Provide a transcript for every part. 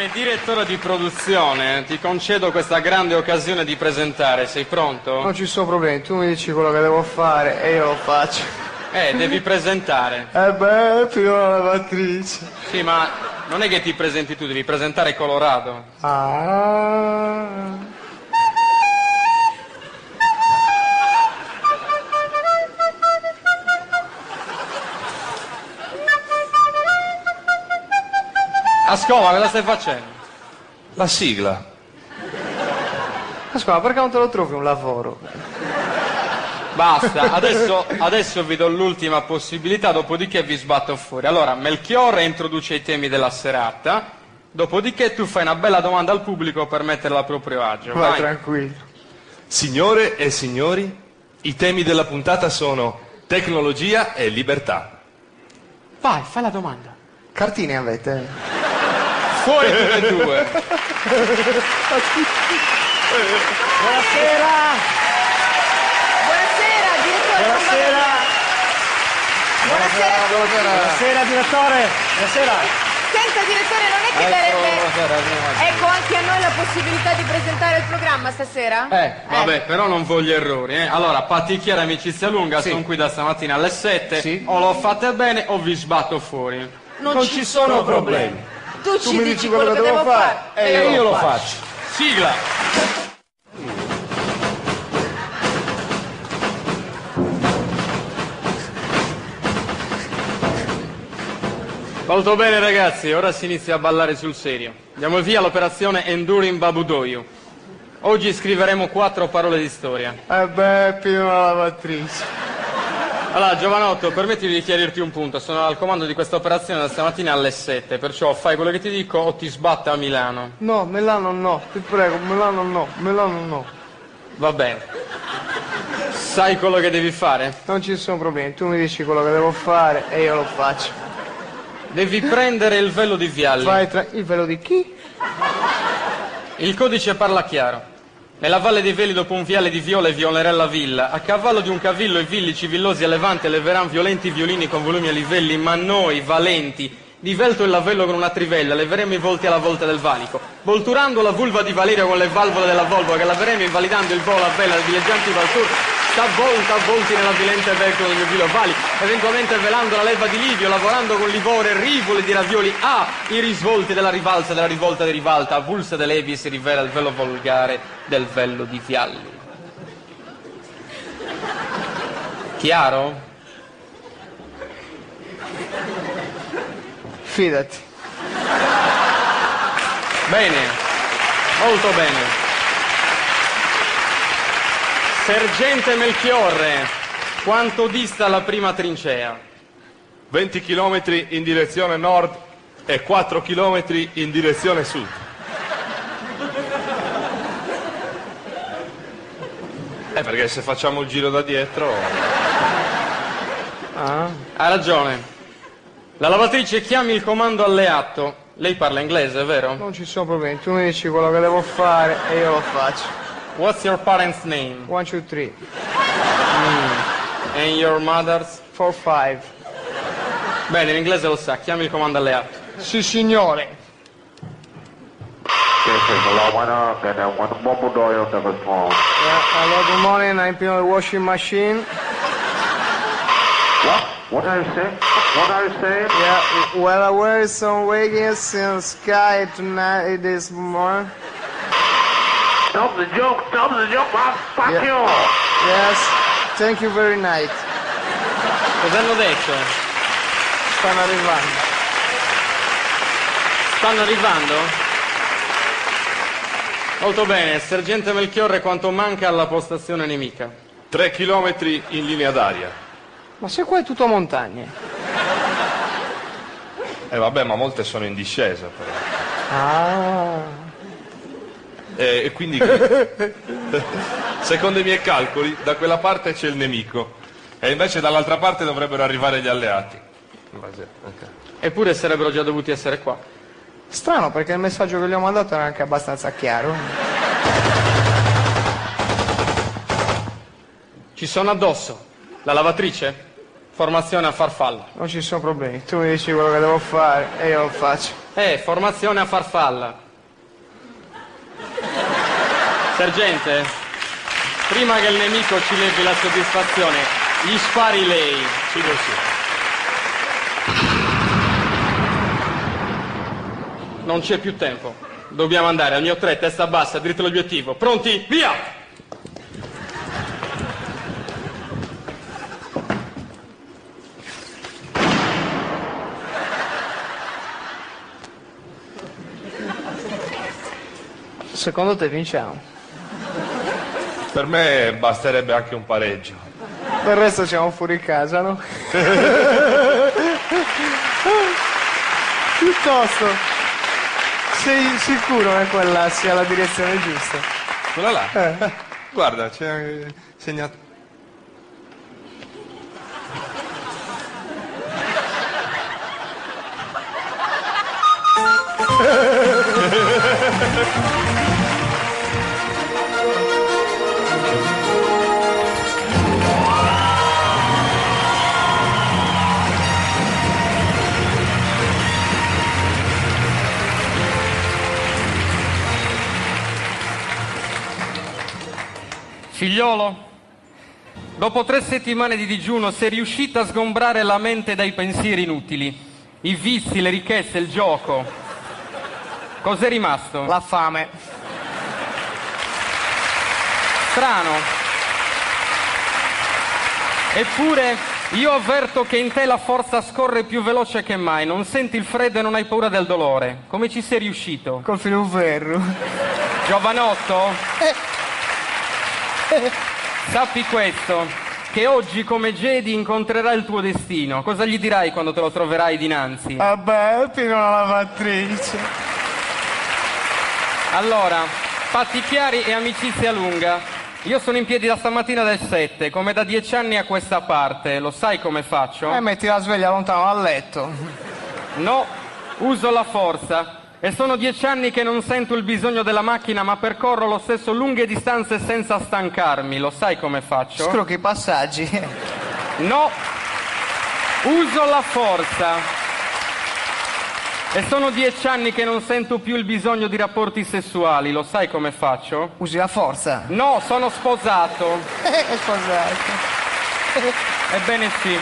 Come direttore di produzione ti concedo questa grande occasione di presentare. Sei pronto? Non ci sono problemi, tu mi dici quello che devo fare e io lo faccio. Devi presentare. Più la lavatrice. Sì, ma non è che ti presenti tu, devi presentare Colorado. Ah. Ascolta, cosa stai facendo? La sigla. Ascolta, perché non te lo trovi un lavoro? Basta, adesso vi do l'ultima possibilità, dopodiché vi sbatto fuori. Allora, Melchiorre introduce i temi della serata, dopodiché tu fai una bella domanda al pubblico per metterla a proprio agio. Vai Vai. tranquillo. Signore e signori, i temi della puntata sono tecnologia e libertà. Vai, fai la domanda. Cartine avete? Fuori tutte e due. Buonasera! Buonasera, direttore. Buonasera! Buonasera. Buonasera direttore! Buonasera! Senta, direttore, non è che darebbe... Ecco, anche a noi la possibilità di presentare il programma stasera? Vabbè, però non voglio errori, eh. Allora, Patticchiera Amicizia Lunga, Sì. sono qui da stamattina alle 7. Sì. O lo fate bene o vi sbatto fuori. Non ci sono problemi. Tu ci mi dici quello che devo fare e io lo faccio. Sigla! Molto bene ragazzi, ora si inizia a ballare sul serio. Diamo il via all'operazione Enduring Babudoyu. Oggi scriveremo 4 parole di storia. Più la lavatrice. Allora, Giovanotto, permettimi di chiarirti un punto. Sono al comando di questa operazione da stamattina alle 7, perciò fai quello che ti dico o ti sbatto a Milano. No, Milano no, ti prego, Milano no. Va bene. Sai quello che devi fare? Non ci sono problemi, tu mi dici quello che devo fare e io lo faccio. Devi prendere il velo di Vialli. Il velo di chi? Il codice parla chiaro. Nella valle dei veli dopo un viale di viola e violerella villa, a cavallo di un cavillo e villici villosi a levante leveran violenti violini con volumi a livelli, ma noi, valenti, di velto il lavello con una trivella, leveremo i volti alla volta del valico, volturando la vulva di Valerio con le valvole della Volvo, che laveremo invalidando il volo a vela dei villeggianti Valtur, avvolti nella vilente vecchio del mio vilo vali, eventualmente velando la leva di Livio, lavorando con livore rivoli di ravioli, i risvolti della rivalsa, della rivolta di rivalta, avulsa de levi si rivela il velo volgare del vello di Vialli. Chiaro? Fidati. Bene, molto bene. Sergente Melchiorre, quanto dista la prima trincea? 20 km in direzione nord e 4 km in direzione sud. Perché se facciamo il giro da dietro... Ha ragione. La lavatrice chiami il comando alleato. Lei parla inglese, vero? Non ci sono problemi, tu mi dici quello che devo fare e io lo faccio. What's your parents' name? 1, 2, 3, And your mother's? 4, 5. Bene, l'inglese lo sa, chiami il comando alleato. Sì signore. Hello, good morning, I'm in the washing machine. What are you saying? What are you saying? Yeah, well, I wear some leggings in the sky tonight this morning. Stop the joke, man. Fuck Yeah. you. Yes, thank you very much. Cosa hanno detto? Stanno arrivando. Stanno arrivando? Molto bene, sergente Melchiorre, quanto manca alla postazione nemica? 3 km in linea d'aria. Ma se qua è tutto montagne. Vabbè, ma molte sono in discesa però. Ah. E quindi, secondo i miei calcoli, da quella parte c'è il nemico. E invece dall'altra parte dovrebbero arrivare gli alleati. Okay. Eppure sarebbero già dovuti essere qua. Strano perché il messaggio che gli ho mandato era anche abbastanza chiaro. Ci sono addosso. La lavatrice? Formazione a farfalla. Non ci sono problemi, tu mi dici quello che devo fare e io lo faccio. Formazione a farfalla. Sergente, prima che il nemico ci levi la soddisfazione, gli spari lei. Sì, così. Non c'è più tempo. Dobbiamo andare al mio 3, testa bassa, dritto all'obiettivo. Pronti? Via! Secondo te vinciamo? Per me basterebbe anche un pareggio. Del resto siamo fuori casa, no? Piuttosto, sei sicuro che quella sia la direzione giusta? Quella là? Guarda, c'è segnato. Figliolo, dopo 3 settimane di digiuno sei riuscita a sgombrare la mente dai pensieri inutili, i vizi, le ricchezze, il gioco. Cos'è rimasto? La fame. Strano. Eppure io avverto che in te la forza scorre più veloce che mai, non senti il freddo e non hai paura del dolore. Come ci sei riuscito? Col filo ferro. Giovanotto? Sappi questo, che oggi come Jedi incontrerai il tuo destino. Cosa gli dirai quando te lo troverai dinanzi? Vabbè, fino alla lavatrice. Allora, patti chiari e amicizia lunga. Io sono in piedi da stamattina del 7, come da 10 anni a questa parte. Lo sai come faccio? Metti la sveglia lontano dal letto. No, uso la forza. E sono 10 anni che non sento il bisogno della macchina, ma percorro lo stesso lunghe distanze senza stancarmi. Lo sai come faccio? Scrocchi i passaggi. No, uso la forza. E sono 10 anni che non sento più il bisogno di rapporti sessuali. Lo sai come faccio? Usi la forza. No, sono sposato. È sposato. Ebbene sì.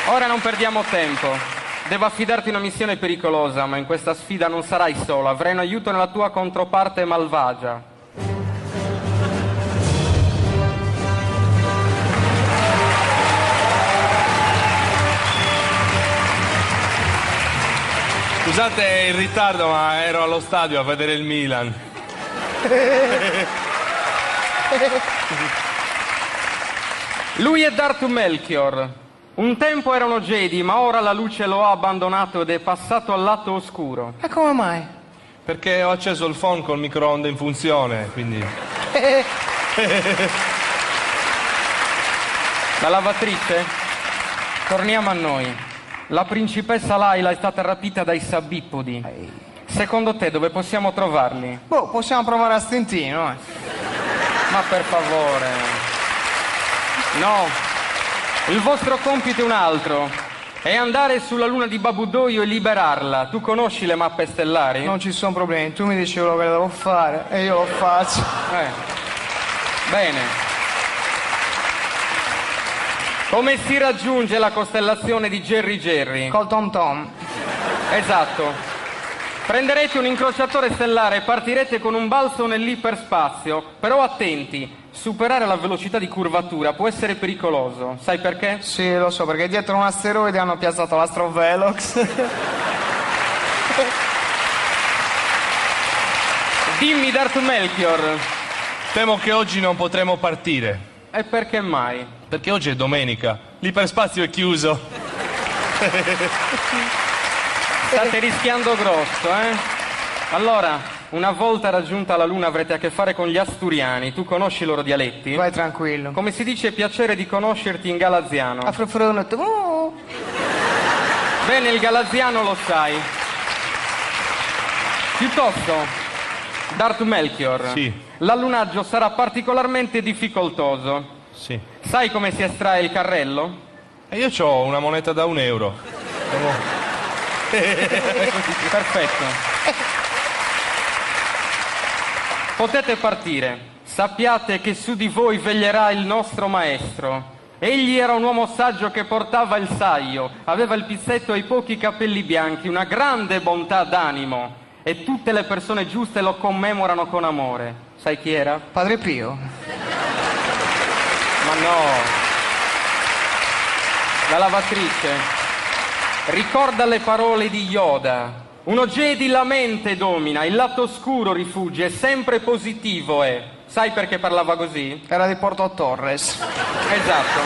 Ora non perdiamo tempo. Devo affidarti una missione pericolosa, ma in questa sfida non sarai solo. Avrai un aiuto nella tua controparte malvagia. Scusate il ritardo, ma ero allo stadio a vedere il Milan. Lui è Darth Melchior. Un tempo erano Jedi, ma ora la luce lo ha abbandonato ed è passato al lato oscuro. E come mai? Perché ho acceso il phone col microonde in funzione, quindi... La lavatrice? Torniamo a noi. La principessa Laila è stata rapita dai sabbipodi. Secondo te dove possiamo trovarli? Boh, possiamo provare a stintino, Ma per favore. No. Il vostro compito è un altro. È andare sulla luna di Babudoio e liberarla. Tu conosci le mappe stellari? Non ci sono problemi, tu mi dici quello che devo fare e io lo faccio. Bene. Come si raggiunge la costellazione di Jerry Jerry? Col Tom Tom. Esatto. Prenderete un incrociatore stellare e partirete con un balzo nell'iperspazio. Però attenti, superare la velocità di curvatura può essere pericoloso. Sai perché? Sì, lo so, perché dietro un asteroide hanno piazzato l'astrovelox. Dimmi, Darth Melchior. Temo che oggi non potremo partire. E perché mai? Perché oggi è domenica. L'iperspazio è chiuso. State rischiando grosso, eh? Allora, una volta raggiunta la Luna avrete a che fare con gli asturiani. Tu conosci i loro dialetti? Vai tranquillo. Come si dice piacere di conoscerti in galaziano? Bene, il galaziano lo sai. Piuttosto, Darth Melchior. Sì. L'allunaggio sarà particolarmente difficoltoso. Sì. Sai come si estrae il carrello? E io ho una moneta da €1. Perfetto. Potete partire. Sappiate che su di voi veglierà il nostro maestro. Egli era un uomo saggio che portava il saio, aveva il pizzetto e i pochi capelli bianchi, una grande bontà d'animo, e tutte le persone giuste lo commemorano con amore. Sai chi era? Padre Pio. Ma no. La lavatrice. Ricorda le parole di Yoda. Uno Jedi la mente domina, il lato oscuro rifugge, sempre positivo è. Sai perché parlava così? Era di Porto Torres. Esatto.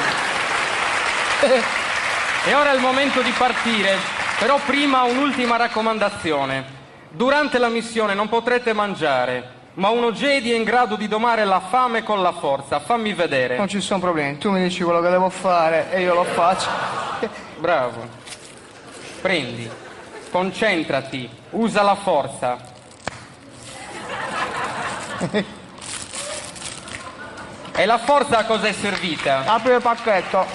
E ora è il momento di partire, però prima un'ultima raccomandazione. Durante la missione non potrete mangiare, ma uno Jedi è in grado di domare la fame con la forza. Fammi vedere. Non ci sono problemi, tu mi dici quello che devo fare e io lo faccio. Bravo. Prendi, concentrati, usa la forza. E la forza a cosa è servita? Apri il pacchetto.